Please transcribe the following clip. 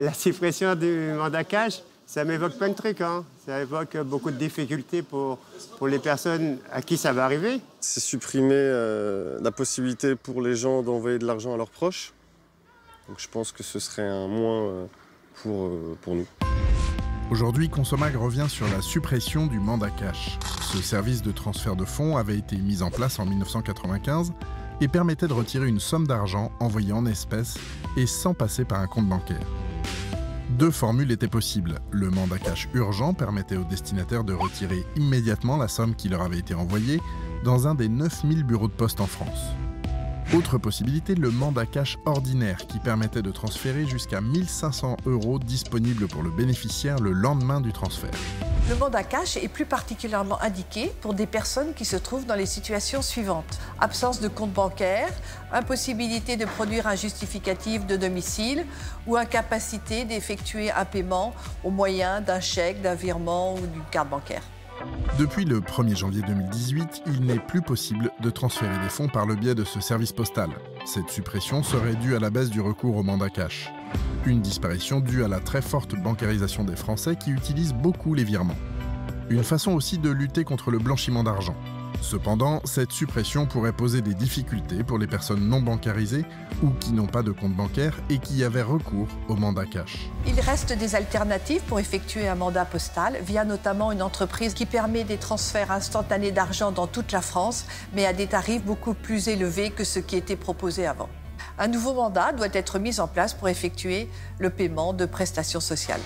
La suppression du mandat cash, ça m'évoque plein de trucs. Hein. Ça évoque beaucoup de difficultés pour les personnes à qui ça va arriver. C'est supprimer la possibilité pour les gens d'envoyer de l'argent à leurs proches. Donc je pense que ce serait un moins pour nous. Aujourd'hui, Consomag revient sur la suppression du mandat cash. Ce service de transfert de fonds avait été mis en place en 1995 et permettait de retirer une somme d'argent envoyée en espèces et sans passer par un compte bancaire. Deux formules étaient possibles. Le mandat cash urgent permettait aux destinataires de retirer immédiatement la somme qui leur avait été envoyée dans un des 9000 bureaux de poste en France. Autre possibilité, le mandat cash ordinaire qui permettait de transférer jusqu'à 1 500 € disponibles pour le bénéficiaire le lendemain du transfert. Le mandat cash est plus particulièrement indiqué pour des personnes qui se trouvent dans les situations suivantes. Absence de compte bancaire, impossibilité de produire un justificatif de domicile ou incapacité d'effectuer un paiement au moyen d'un chèque, d'un virement ou d'une carte bancaire. Depuis le 1er janvier 2018, il n'est plus possible de transférer des fonds par le biais de ce service postal. Cette suppression serait due à la baisse du recours au mandat cash. Une disparition due à la très forte bancarisation des Français qui utilisent beaucoup les virements. Une façon aussi de lutter contre le blanchiment d'argent. Cependant, cette suppression pourrait poser des difficultés pour les personnes non bancarisées ou qui n'ont pas de compte bancaire et qui avaient recours au mandat cash. Il reste des alternatives pour effectuer un mandat postal via notamment une entreprise qui permet des transferts instantanés d'argent dans toute la France, mais à des tarifs beaucoup plus élevés que ce qui était proposé avant. Un nouveau mandat doit être mis en place pour effectuer le paiement de prestations sociales.